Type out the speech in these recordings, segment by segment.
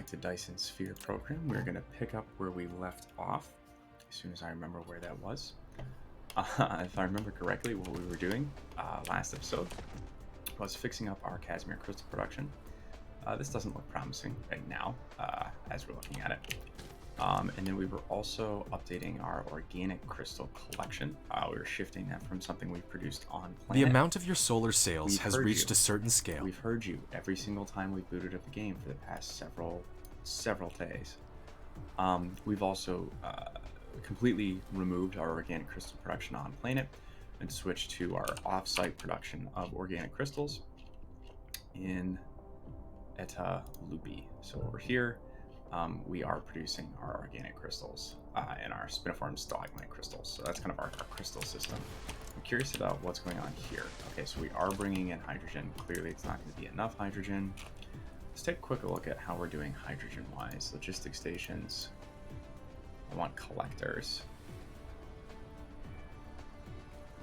back to Dyson Sphere Program. We're going to pick up where we left off as soon as I remember where that was. If I remember correctly, what we were doing last episode was fixing up our Casimir crystal production. This doesn't look promising right now as we're looking at it. And then we were also updating our organic crystal collection. We were shifting that from something we produced on planet. The amount of your solar sales has reached a certain scale. We've heard you every single time we booted up the game for the past several days. We've also completely removed our organic crystal production on planet and switched to our off-site production of organic crystals in Eta Lupi. So over here, we are producing our organic crystals and our spiniform stalagmite crystals. So that's kind of our crystal system. I'm curious about what's going on here. Okay, so we are bringing in hydrogen. Clearly, it's not going to be enough hydrogen. Let's take a quick look at how we're doing hydrogen-wise. Logistic stations. I want collectors.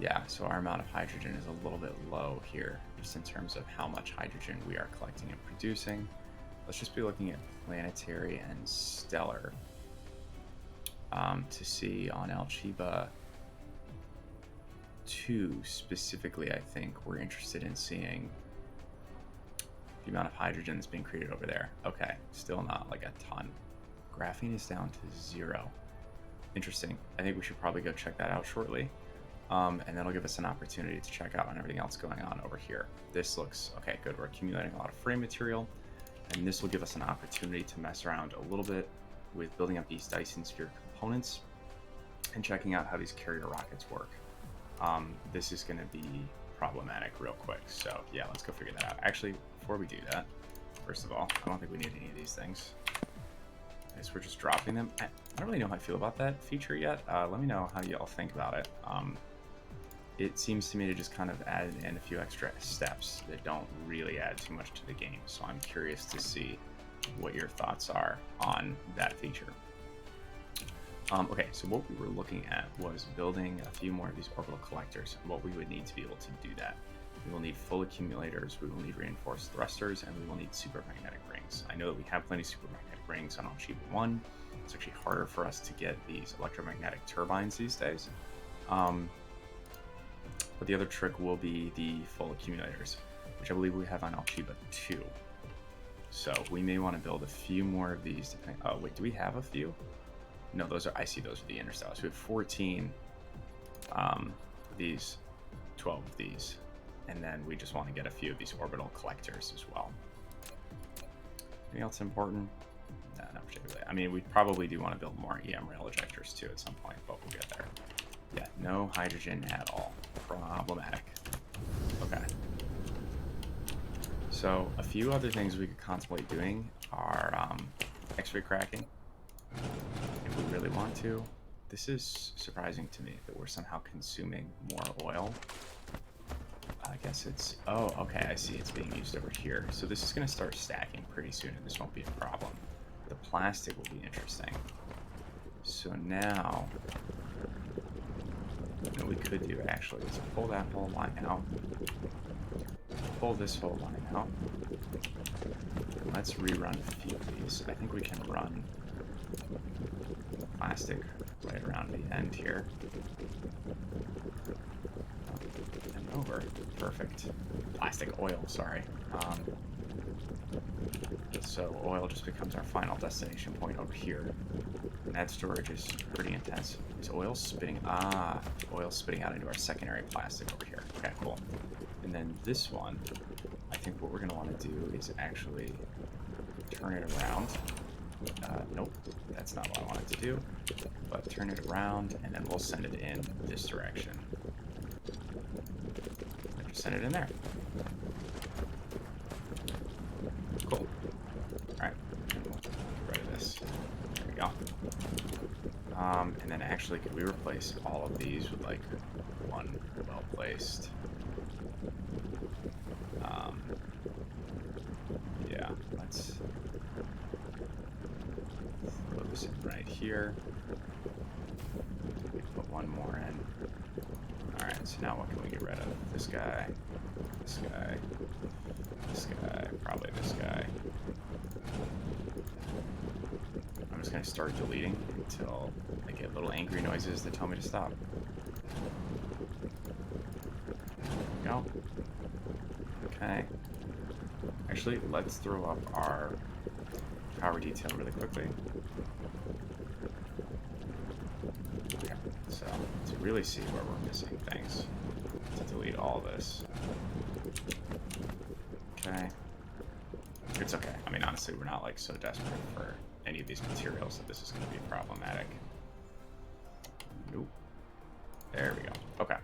Yeah, so our amount of hydrogen is a little bit low here, just in terms of how much hydrogen we are collecting and producing. Let's just be looking at planetary and stellar to see on Alchiba 2 specifically. I think we're interested in seeing the amount of hydrogen that's being created over there. Okay, still not like a ton. Graphene is down to 0. Interesting. I think we should probably go check that out shortly. And that'll give us an opportunity to check out on everything else going on over here. This looks okay, good. We're accumulating a lot of frame material, and this will give us an opportunity to mess around a little bit with building up these Dyson Sphere components and checking out how these carrier rockets work. This is going to be problematic real quick. So yeah, let's go figure that out. Actually, before we do that, first of all, I don't think we need any of these things. I guess we're just dropping them. I don't really know how I feel about that feature yet. Let me know how y'all think about it. It seems to me to just kind of add in a few extra steps that don't really add too much to the game. So I'm curious to see what your thoughts are on that feature. Okay, so what we were looking at was building a few more of these orbital collectors. What we would need to be able to do that. We will need full accumulators, we will need reinforced thrusters, and we will need supermagnetic rings. I know that we have plenty of supermagnetic rings on Alchiba 1. It's actually harder for us to get these electromagnetic turbines these days. But the other trick will be the full accumulators, which I believe we have on Alchiba 2. So we may want to build a few more of these. Oh, wait, do we have a few? No, I see those are the interstellars. We have 14 these, 12 of these. And then we just want to get a few of these orbital collectors as well. Anything else important? No, not particularly. I mean, we probably do want to build more EM rail ejectors too at some point, but we'll get there. Yeah, no hydrogen at all. Problematic. Okay. So a few other things we could contemplate doing are X-ray cracking, if we really want to. This is surprising to me that we're somehow consuming more oil. I guess it's, oh, okay, I see it's being used over here. So this is going to start stacking pretty soon, and this won't be a problem. The plastic will be interesting. So now, what we could do actually is pull that whole line out, pull this whole line out. Let's rerun a few of these. I think we can run plastic right around the end here. And over. Perfect. Plastic oil, sorry. So oil just becomes our final destination point over here. And that storage is pretty intense. Is oil spitting? Ah, oil spitting out into our secondary plastic over here. Okay, cool. And then this one, I think what we're going to want to do is actually turn it around. Nope, that's not what I wanted to do. But turn it around, and then we'll send it in this direction. And just send it in there. Cool. Alright, we'll get rid of this. There we go. And then actually, could we replace all of these with like one well-placed? Yeah, let's throw this in right here. We put one more in. Alright, so now what can we get rid of? This guy, this guy, this guy, probably this guy. just going to start deleting until I get little angry noises that tell me to stop. Go. Okay. Actually, let's throw up our power detail really quickly. Okay. So, to really see where we're missing things, to delete all this. Okay. It's okay. I mean, honestly, we're not like so desperate for any of these materials that this is going to be problematic. Nope. There we go. Okay.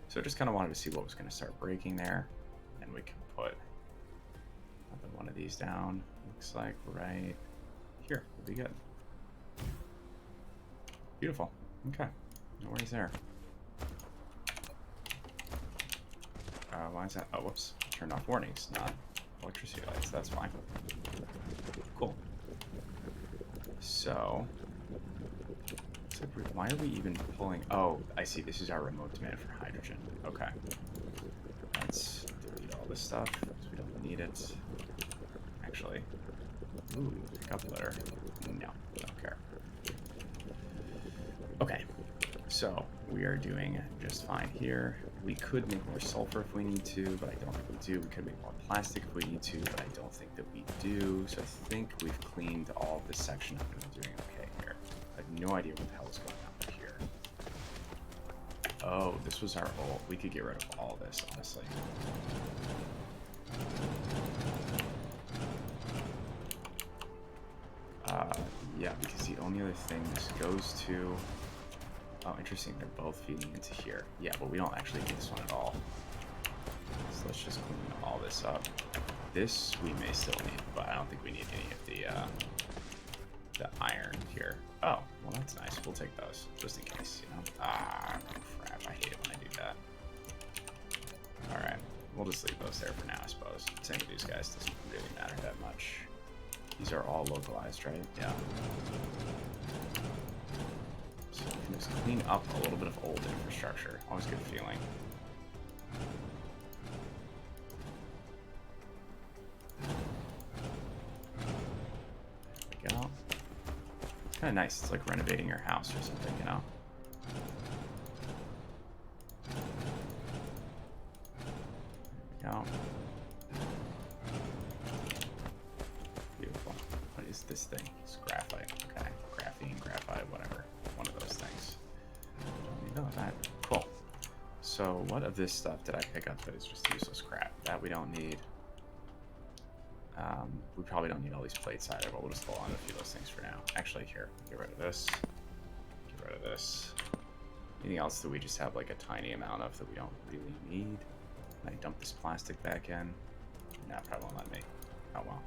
So just kind of wanted to see what was going to start breaking there. And we can put another one of these down. Looks like right here. We'll be good. Beautiful. Okay. No worries there. Why is that? Oh, whoops. Turned off warnings, not electricity lights. That's fine. Cool. So, why are we even pulling? Oh, I see. This is our remote demand for hydrogen. Okay. Let's delete all this stuff because we don't need it. Actually, ooh, pick up litter. No, don't care. Okay. So we are doing just fine here. We could make more sulfur if we need to, but I don't think we do. We could make more plastic if we need to, but I don't think that we do. So I think we've cleaned all of this section up and we're doing okay here. I have no idea what the hell is going on here. Oh, this was our old. We could get rid of all this, honestly. Yeah, because the only other thing this goes to... Oh, interesting. They're both feeding into here. Yeah, but we don't actually need this one at all. So let's just clean all this up. This we may still need, but I don't think we need any of the iron here. Oh, well that's nice. We'll take those just in case, you know. Ah, crap. I hate it when I do that. All right, we'll just leave those there for now, I suppose. Same with these guys. Doesn't really matter that much. These are all localized, right? Yeah. So we can just clean up a little bit of old infrastructure. Always good feeling. There we go. It's kind of nice. It's like renovating your house or something, you know? There we go. Beautiful. What is this thing? It's graphite. Okay. Graphene, graphite, whatever. One of those things. Don't need all that. Cool. So what of this stuff did I pick up that is just useless crap? That we don't need. We probably don't need all these plates either, but we'll just hold on to a few of those things for now. Actually, here, get rid of this. Get rid of this. Anything else that we just have like a tiny amount of that we don't really need? Can I dump this plastic back in? No, probably won't let me. Oh well.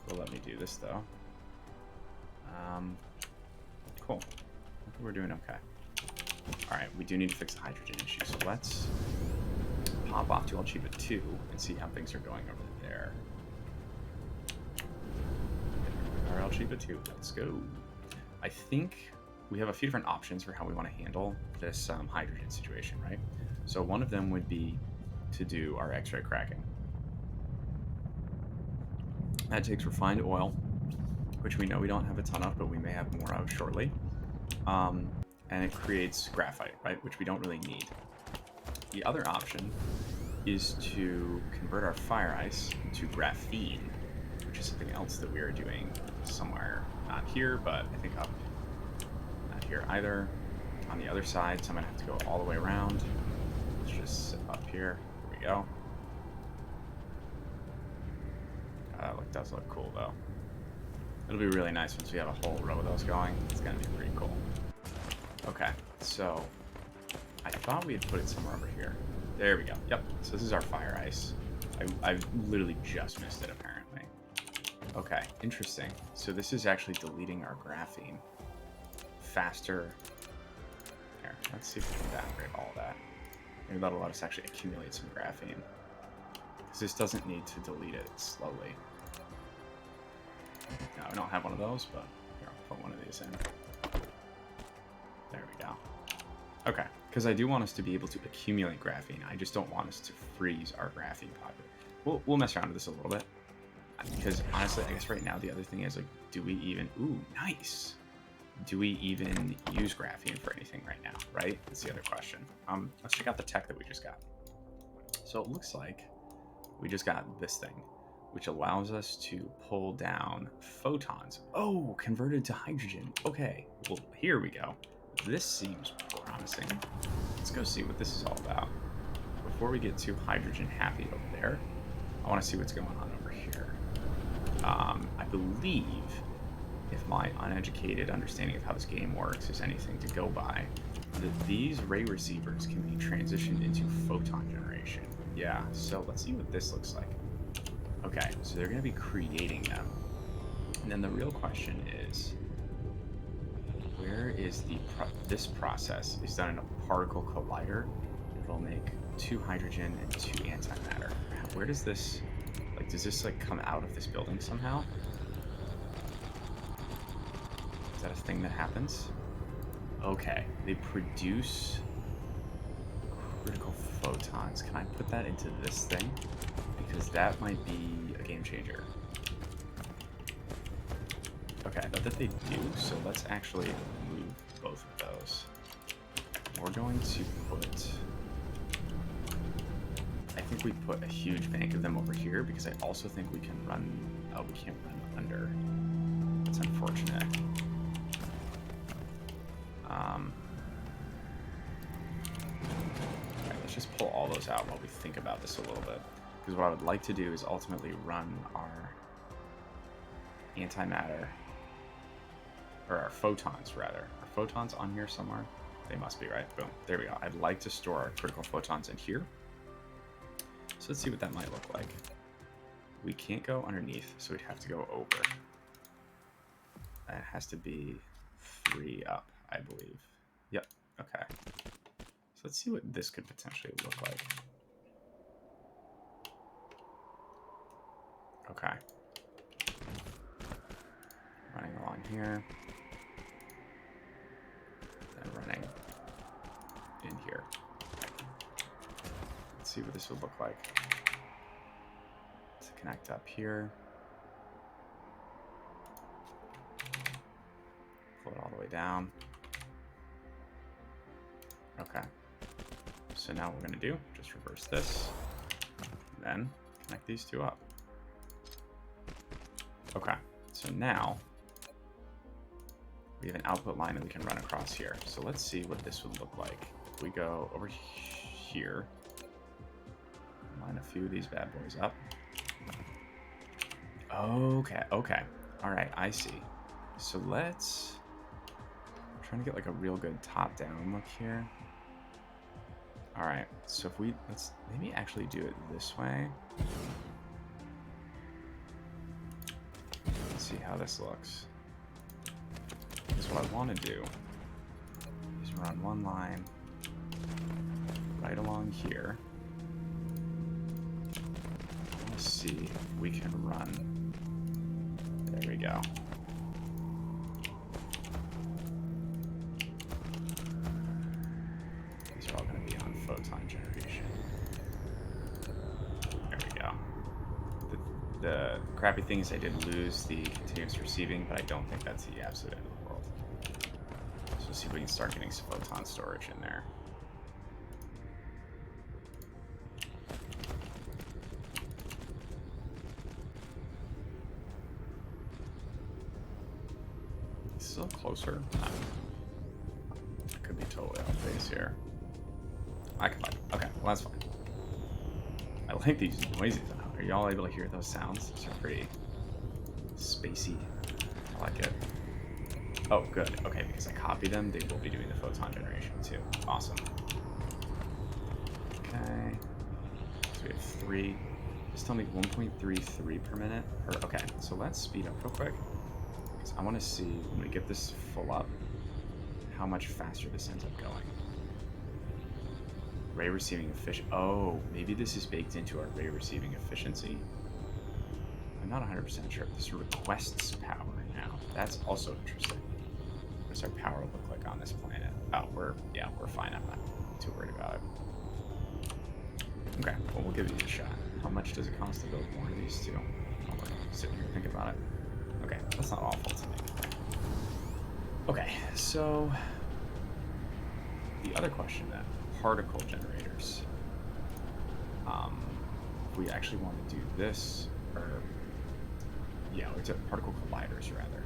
Will let me do this though. Cool. I think we're doing okay. Alright, we do need to fix the hydrogen issue, so let's pop off to Alchiba 2 and see how things are going over there. Our Alchiba 2, let's go. I think we have a few different options for how we want to handle this hydrogen situation, right? So one of them would be to do our X-ray cracking. That takes refined oil, which we know we don't have a ton of, but we may have more of shortly. And it creates graphite, right, which we don't really need. The other option is to convert our fire ice to graphene, which is something else that we are doing somewhere, not here, but I think up. Not here either. On the other side, so I'm going to have to go all the way around. Let's just zip up here. Here we go. That does look cool, though. It'll be really nice once we have a whole row of those going. It's going to be pretty cool. Okay, so I thought we had put it somewhere over here. There we go. Yep, so this is our fire ice. I literally just missed it, apparently. Okay, interesting. So this is actually deleting our graphene faster. Here, let's see if we can evaporate all that. Maybe that'll let us actually accumulate some graphene. Because this doesn't need to delete it slowly. No, I don't have one of those, but here, I'll put one of these in. There we go. Okay, because I do want us to be able to accumulate graphene. I just don't want us to freeze our graphene pocket. We'll mess around with this a little bit. because honestly, I guess right now the other thing is like, do we even? Ooh, nice. Do we even use graphene for anything right now? Right? That's the other question. Let's check out the tech that we just got. So it looks like we just got this thing, which allows us to pull down photons. Oh, converted to hydrogen. Okay, well, here we go. This seems promising. Let's go see what this is all about. Before we get too hydrogen happy over there, I want to see what's going on over here. I believe, if my uneducated understanding of how this game works is anything to go by, that these ray receivers can be transitioned into photon generation. Yeah, so let's see what this looks like. Okay, so they're going to be creating them. And then the real question is, where is this process is done in a particle collider. It'll make 2 hydrogen and 2 antimatter. Where does this, like, does this like come out of this building somehow? Is that a thing that happens? Okay, they produce critical photons. Can I put that into this thing? Because that might be a game changer. Okay, I bet that they do, so let's actually move both of those. We're going to put... I think we put a huge bank of them over here, because I also think we can run... Oh, we can't run under. That's unfortunate. Alright, let's just pull all those out while we think about this a little bit. Because what I would like to do is ultimately run our antimatter, or our photons rather. Are photons on here somewhere? They must be, right? Boom, there we go. I'd like to store our critical photons in here. So let's see what that might look like. We can't go underneath, so we'd have to go over. That has to be 3 up, I believe. Yep, okay. So let's see what this could potentially look like. Okay. Running along here. Then running in here. Let's see what this would look like. Let's connect up here. Pull it all the way down. Okay. So now what we're going to do, just reverse this. Then connect these 2 up. Okay, so now we have an output line that we can run across here. So let's see what this would look like. If we go over here, line a few of these bad boys up. Okay, okay. All right, I see. So let's... I'm trying to get like a real good top-down look here. All right, so if we... Let's maybe actually do it this way. Let's see how this looks. Because what I want to do is run one line right along here. Let's see if we can run. There we go. These are all going to be on photon generation. There we go. The crappy thing is I did lose the continuous receiving, but I don't think that's the absolute end of the world. So let's see if we can start getting some photon storage in there. Still closer. I could be totally off base here. I can find it. Okay, well that's fine. I like these noises. Are y'all able to hear those sounds? These are pretty spacey. I like it. Oh, good. Okay, because I copied them, they will be doing the photon generation too. Awesome. Okay. So we have 3. Just tell me 1.33 per minute. Okay, so let's speed up real quick. Because I want to see, when we get this full up, how much faster this ends up going. Ray receiving efficient. Oh, maybe this is baked into our ray receiving efficiency. I'm not 100% sure. This requests power now. That's also interesting. What does our power look like on this planet? Oh, we're fine. I'm not too worried about it. Okay, well, we'll give these a shot. How much does it cost to build one of these two? sitting here thinking about it. Okay, that's not awful to me. Okay, so the other question then, particle generators. If we actually want to do this, or yeah, we took particle colliders rather.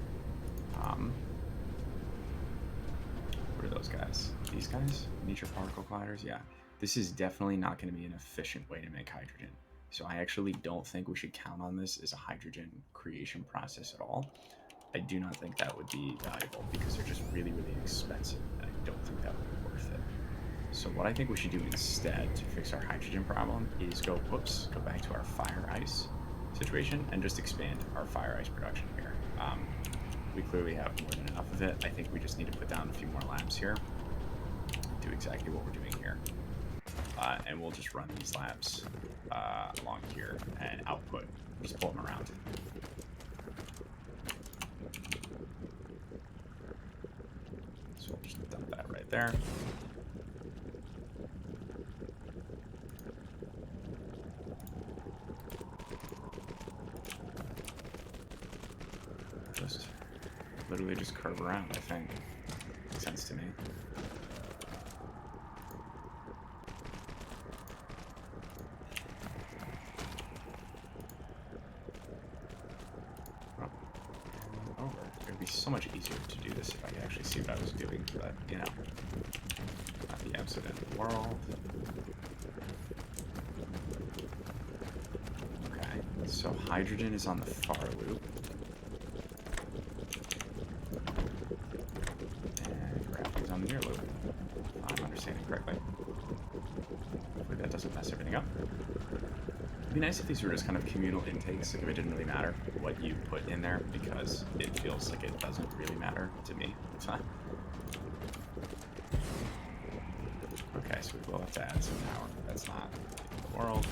What are those guys? These guys? Nature particle colliders? Yeah. This is definitely not going to be an efficient way to make hydrogen. So I actually don't think we should count on this as a hydrogen creation process at all. I do not think that would be valuable because they're just really, really expensive, and I don't think that would be worth it. So what I think we should do instead to fix our hydrogen problem is go back to our fire ice situation and just expand our fire ice production here. We clearly have more than enough of it. I think we just need to put down a few more labs here, do exactly what we're doing here. And we'll just run these labs along here and output, just pull them around. So we'll just dump that right there. Just literally just curve around, I think. Makes sense to me. So much easier to do this if I could actually see what I was doing, but you know, not the absolute end of the world. Okay, so hydrogen is on the far loop, and graphene is on the near loop. If I'm understanding correctly. Hopefully that doesn't mess everything up. It'd be nice if these were just kind of communal intakes, like if it didn't really matter what you put in there, because it feels like it doesn't really matter to me. Okay, so we will have to add some power. That's not the end of the world.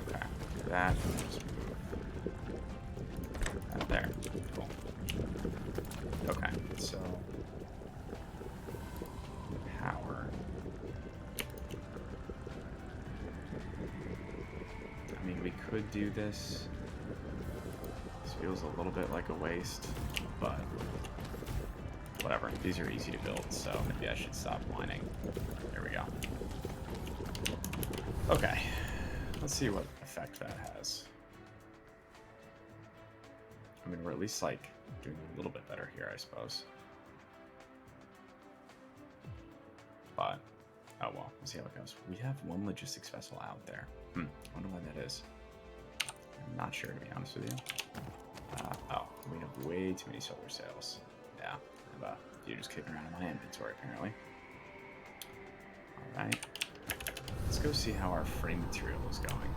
Okay, do that. Just there. Cool. Okay, so power. I mean, we could do this. This feels a little bit like a waste, but whatever. These are easy to build, so maybe I should stop whining. There we go. Okay, let's see what effect that has. I mean, we're at least, like, doing a little bit better here, I suppose. But, oh well, we'll see how it goes. We have one logistics vessel out there. I wonder why that is. I'm not sure, to be honest with you. Oh, we have way too many solar sails. Yeah, I have a few just kicking around in my inventory, apparently. Alright. Let's go see how our frame material is going.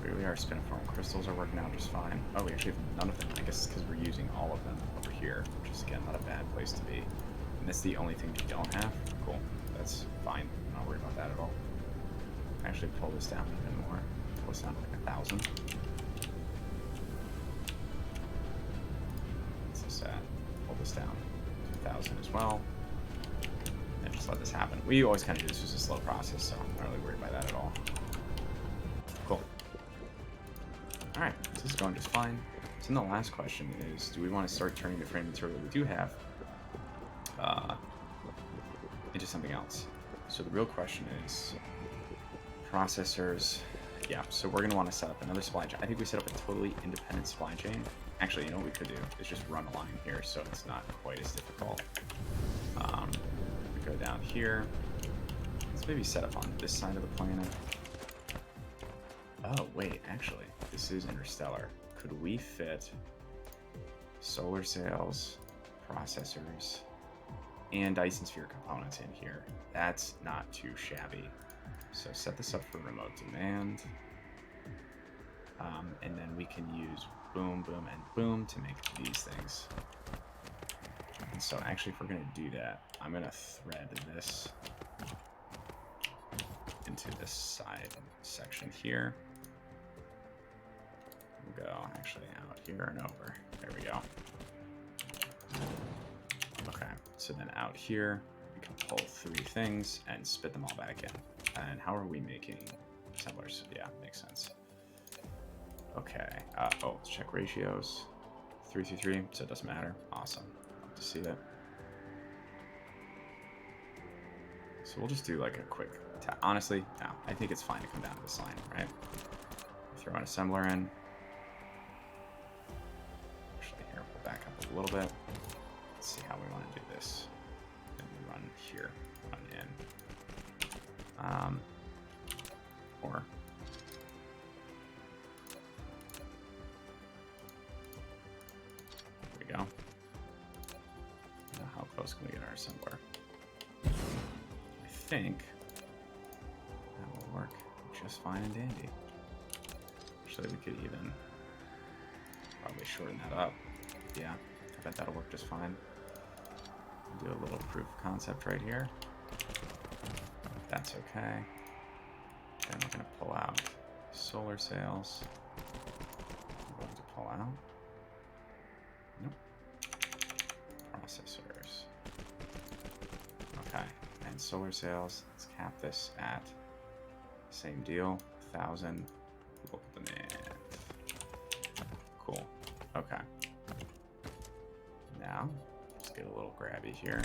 Clearly our spiniform crystals are working out just fine. Oh, we actually have none of them. I guess it's because we're using all of them over here, which is, again, not a bad place to be. And that's the only thing we don't have. Cool. That's fine. I'm not worried about that at all. Actually, pull this down even more. Pull this down to like 1,000. What's this at? Pull this down to 1,000 as well. And just let this happen. We always kind of do this as a slow process, so I'm not really worried by that at all. Cool. Alright, so this is going just fine. So then the last question is, do we want to start turning the frame material we do have into something else? So the real question is processors. Yeah, so we're going to want to set up another supply chain. I think we set up a totally independent supply chain. Actually, you know what we could do is just run a line here so it's not quite as difficult. We go down here. Let's maybe set up on this side of the planet. Oh, wait, actually, this is interstellar. Could we fit solar sails, processors, and Dyson Sphere components in here? That's not too shabby. So set this up for remote demand. And then we can use boom, boom, and boom to make these things. And so actually, if we're going to do that, I'm going to thread this into this side section here. We'll go actually out here and over. There we go. Okay, so then out here, we can pull 3 things and spit them all back in. And how are we making assemblers? Yeah, makes sense. Okay, let's check ratios. 3 through 3, so it doesn't matter. Awesome, love to see that. So we'll just do like a quick, honestly, no, I think it's fine to come down to this line, right? Throw an assembler in. Actually, here, we'll back up a little bit. Let's see how we want to do this. Then we run here, run in. Or there we go. Now how close can we get our assembler? I think that will work just fine and dandy. Actually, we could even probably shorten that up. Yeah, I bet that'll work just fine. Do a little proof of concept right here. That's okay. Then we're going to pull out solar sails. I'm going to pull out. Nope. Processors. Okay, and solar sails. Let's cap this at same deal, 1,000. We'll put them in. Cool. Okay. Now, let's get a little grabby here.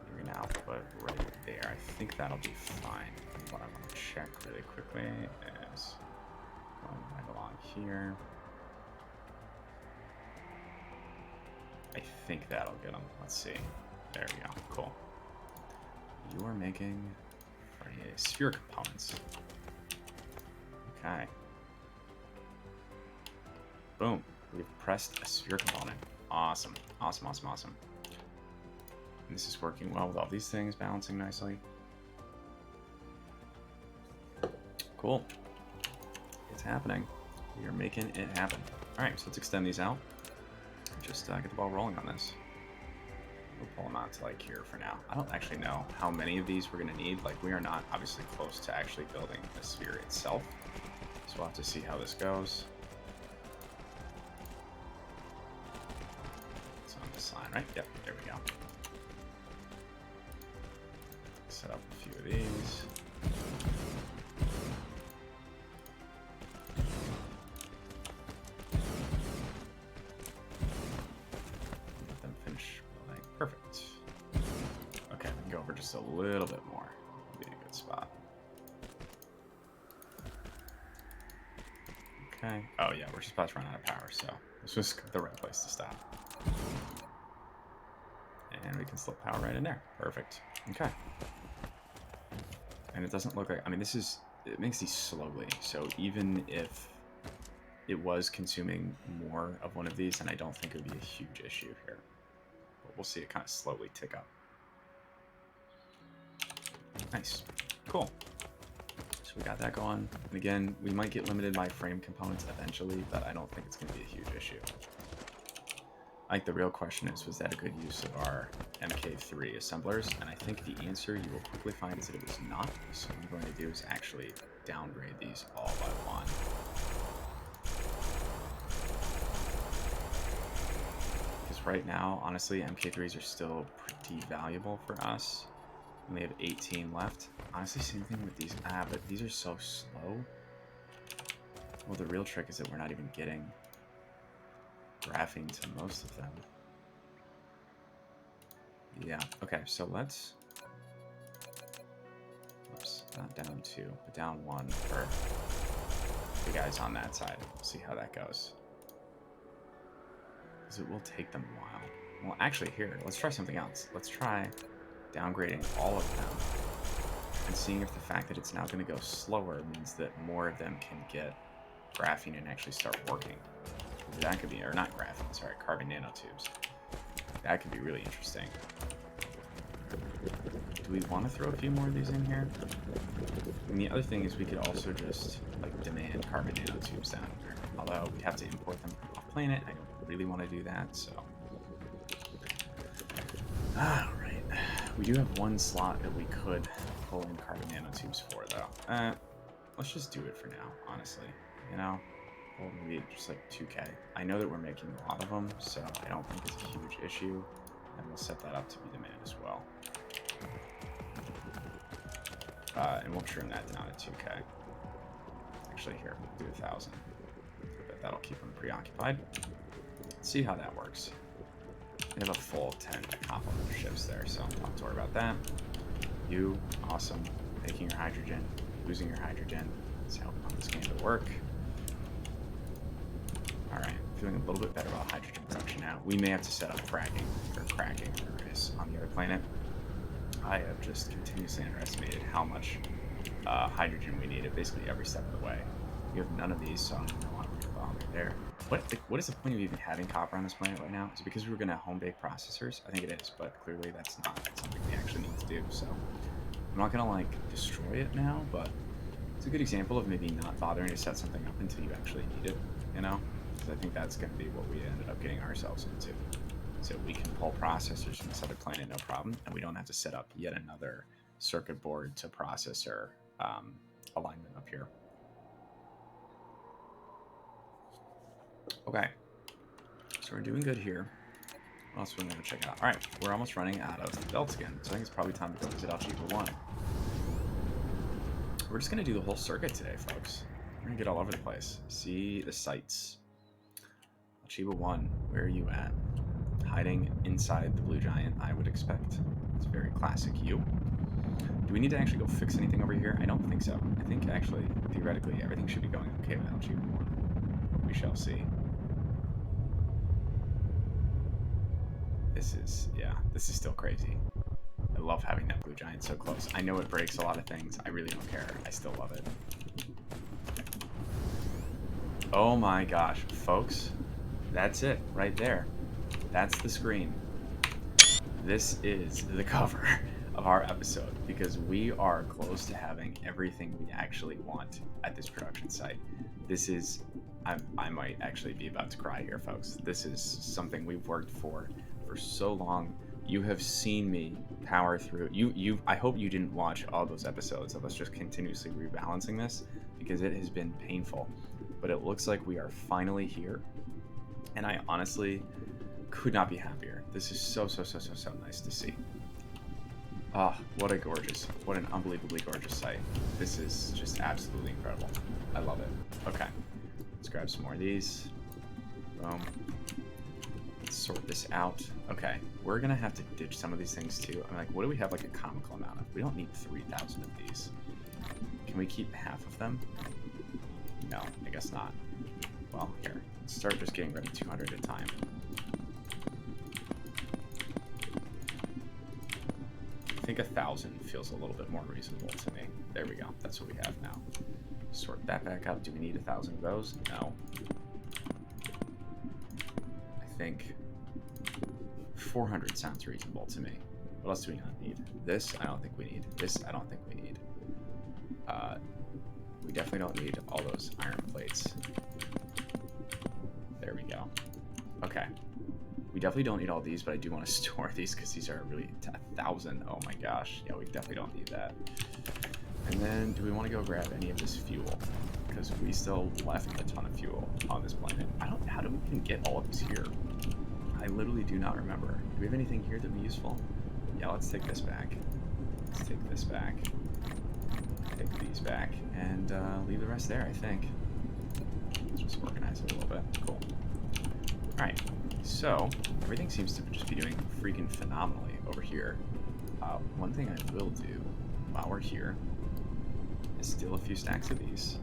Maybe now put right there. I think that'll be fine. What I want to check really quickly is going right along here. I think that'll get them. Let's see. There we go. Cool. You are making sphere components. Okay. Boom. We've pressed a sphere component. Awesome. Awesome, awesome, awesome. And this is working well with all these things balancing nicely. Cool. It's happening. We are making it happen. All right, so let's extend these out. Just get the ball rolling on this. We'll pull them out to like here for now. I don't actually know how many of these we're going to need. Like, we are not obviously close to actually building the sphere itself. So we'll have to see how this goes. It's on this line, right? Yep, there we go. Set up a few of these. Let them finish building. Perfect. Okay, we can go over just a little bit more. That'll be a good spot. Okay. Oh yeah, we're just about to run out of power, so this was the right place to stop. And we can slip power right in there. Perfect. Okay. And it doesn't look like, I mean, it makes these slowly. So even if it was consuming more of one of these, then I don't think it would be a huge issue here. But we'll see it kind of slowly tick up. Nice. Cool. So we got that going. And again, we might get limited by frame components eventually, but I don't think it's going to be a huge issue. I think the real question is, was that a good use of our MK3 assemblers? And I think the answer you will quickly find is that it was not. So what I'm going to do is actually downgrade these all by one. Because right now, honestly, MK3s are still pretty valuable for us. We have 18 left. Honestly, same thing with these. But these are so slow. Well, the real trick is that we're not even getting graphing to most of them. Yeah, okay, so let's... Oops, not down 2, but down 1 for the guys on that side. We'll see how that goes. Because it will take them a while. Well, actually, here, let's try something else. Let's try downgrading all of them and seeing if the fact that it's now going to go slower means that more of them can get graphene and actually start working. That could be, or not graphene, sorry, carbon nanotubes. That could be really interesting. Do we want to throw a few more of these in here? And the other thing is we could also just like demand carbon nanotubes down here. Although we have to import them from off planet. I don't really want to do that, so. Alright. We do have one slot that we could pull in carbon nanotubes for though. let's just do it for now, honestly. You know, well, maybe just like 2K. I know that we're making a lot of them, so I don't think it's a huge issue. And we'll set that up to be demand as well. And we'll trim that down to 2K. Actually, here, we'll do 1,000. I bet that'll keep them preoccupied. Let's see how that works. We have a full 10 complement of ships there, so don't have to worry about that. You, awesome. Making your hydrogen, losing your hydrogen. Let's see how we want this game to work. Alright, feeling a little bit better about hydrogen production now. We may have to set up cracking, or whatever it is, on the other planet. I have just continuously underestimated how much hydrogen we need at basically every step of the way. We have none of these, so I don't know why we're bombing there. What is the point of even having copper on this planet right now? Is it because we were going to home-bake processors? I think it is, but clearly that's not something we actually need to do, so I'm not going to, like, destroy it now, but it's a good example of maybe not bothering to set something up until you actually need it, you know? Because I think that's going to be what we ended up getting ourselves into. So we can pull processors from this other planet, no problem, and we don't have to set up yet another circuit board to processor alignment up here. Okay, so we're doing good here. What else are we going to check out? All right, we're almost running out of the belts again, so I think it's probably time to go visit Algebra 1. We're just going to do the whole circuit today, folks. We're going to get all over the place. See the sights. Algebra 1, where are you at? Hiding inside the blue giant, I would expect. It's very classic you. Do we need to actually go fix anything over here? I don't think so. I think actually, theoretically, everything should be going okay with Algebra 1. We shall see. This is still crazy. I love having that blue giant so close. I know it breaks a lot of things. I really don't care. I still love it. Oh my gosh, folks. That's it right there. That's the screen. This is the cover of our episode because we are close to having everything we actually want at this production site. This is, I might actually be about to cry here, folks. This is something we've worked for so long. You have seen me power through. I hope you didn't watch all those episodes of us just continuously rebalancing this because it has been painful. But it looks like we are finally here. And I honestly could not be happier. This is so nice to see. Ah, what an unbelievably gorgeous site. This is just absolutely incredible. I love it. Okay, let's grab some more of these. Boom. Let's sort this out. Okay, we're gonna have to ditch some of these things too. I'm like, what do we have like a comical amount of? We don't need 3,000 of these. Can we keep half of them? No, I guess not. Well, here, let's start just getting rid of 200 at a time. I think 1,000 feels a little bit more reasonable to me. There we go. That's what we have now. Sort that back up. Do we need 1,000 of those? No. I think 400 sounds reasonable to me. What else do we not need? This, I don't think we need. This, I don't think we need. We definitely don't need all those iron plates. There we go. Okay. We definitely don't need all these, but I do want to store these because these are really 1,000. Oh my gosh. Yeah, we definitely don't need that. And then do we want to go grab any of this fuel? Because we still left a ton of fuel on this planet. How do we even get all of this here? I literally do not remember. Do we have anything here that would be useful? Yeah, let's take this back. Let's take this back. Take these back. And leave the rest there, I think. Let's just organize it a little bit. Cool. Alright. So, everything seems to just be doing freaking phenomenally over here. One thing I will do while we're here is steal a few stacks of these.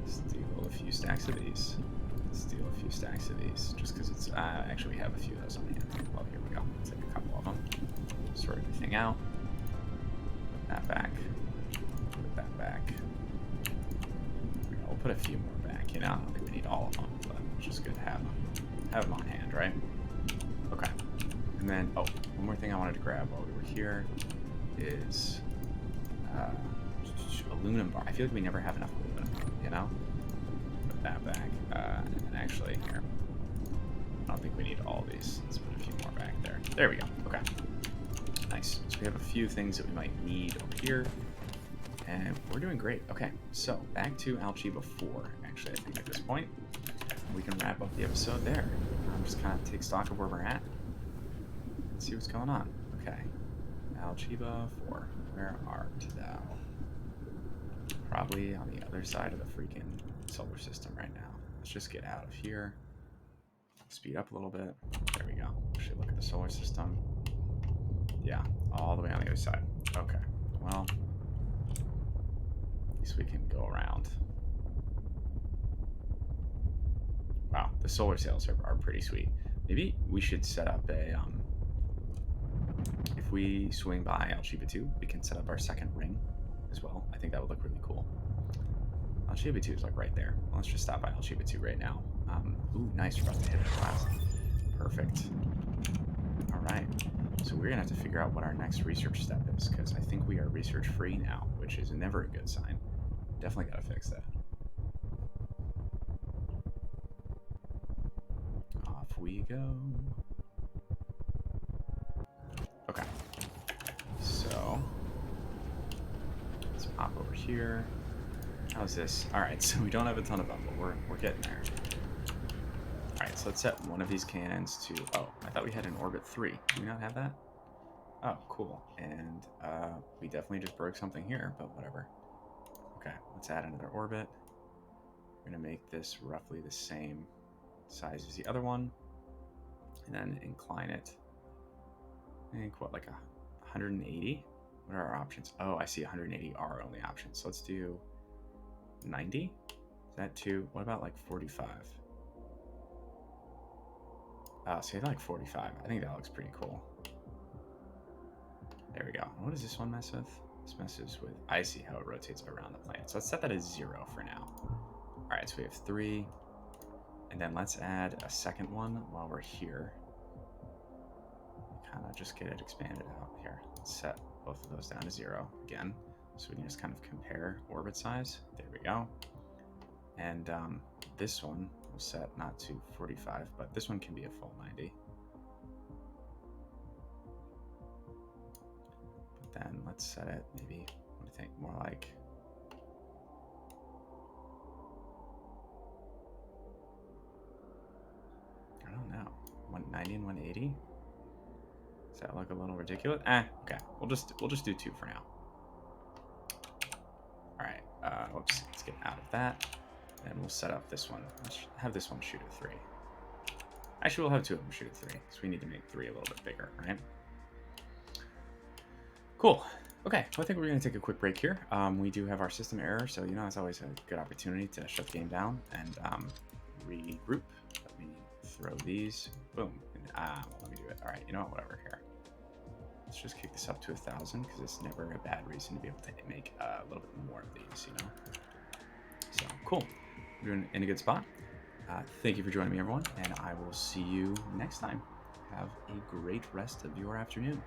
Steal a few stacks of these. Steal a few stacks of these. Just because it's... actually, we have a few of those on hand. Well, here we go. Let's take a couple of them. Sort everything out. Put that back. Put that back. We'll put a few more back. You know, I don't think we need all of them, but it's just good to have them. Have them on hand, right? Okay. And then, oh, one more thing I wanted to grab while we were here is aluminum bar. I feel like we never have enough aluminum, you know? Put that back. And actually, here. I don't think we need all these. Let's put a few more back there. There we go. Okay. Nice. So we have a few things that we might need over here. And we're doing great. Okay, so back to Algebra 4. Actually, I think at this point, we can wrap up the episode there. Just kind of take stock of where we're at and see what's going on. Okay, Algebra 4. Where art thou? Probably on the other side of the freaking solar system right now. Let's just get out of here. Speed up a little bit. There we go. Should look at the solar system. Yeah, all the way on the other side. Okay, well, at least we can go around. Wow, the solar sails are pretty sweet. Maybe we should set up a, if we swing by Algebra 2, we can set up our second ring as well. I think that would look really cool. Algebra 2 is like right there. Well, let's just stop by Algebra 2 right now. Ooh, nice, we're about to hit it class. Perfect. All right, so we're gonna have to figure out what our next research step is, because I think we are research free now, which is never a good sign. Definitely gotta fix that. Off we go. Okay, so let's pop over here. How's this? All right, so we don't have a ton of them, but we're getting there. All right, so let's set one of these cannons to, oh, I thought we had an orbit 3. Do we not have that? Oh, cool. And we definitely just broke something here, but whatever. Okay, let's add another orbit. We're gonna make this roughly the same size as the other one, and then incline it. I think, what, like 180? What are our options? Oh, I see 180 are only options. So let's do 90? Is that too? What about like 45? So like 45. I think that looks pretty cool. There we go. What does this one mess with? This messes with, I see how it rotates around the planet. So let's set that as 0 for now. All right, so we have 3. And then let's add a second one while we're here. Kind of just get it expanded out here. Let's set both of those down to 0 again. So we can just kind of compare orbit size. There we go. And this one we'll set not to 45, but this one can be a full 90. But then let's set it maybe, what do you think, more like, I don't know, 190 and 180? Does that look a little ridiculous? Okay, we'll just do 2 for now. All right, whoops, let's get out of that. And we'll set up this one. Let's have this one shoot at 3. Actually, we'll have 2 of them shoot at 3, because we need to make 3 a little bit bigger, right? Cool. Okay, well, I think we're going to take a quick break here. We do have our system error, so, you know, it's always a good opportunity to shut the game down and regroup. Let me throw these. Boom. Well, let me do it. All right, you know what? Whatever. Here. Let's just kick this up to 1,000, because it's never a bad reason to be able to make a little bit more of these, you know? So, cool. We're in a good spot. Thank you for joining me, everyone, and I will see you next time. Have a great rest of your afternoon.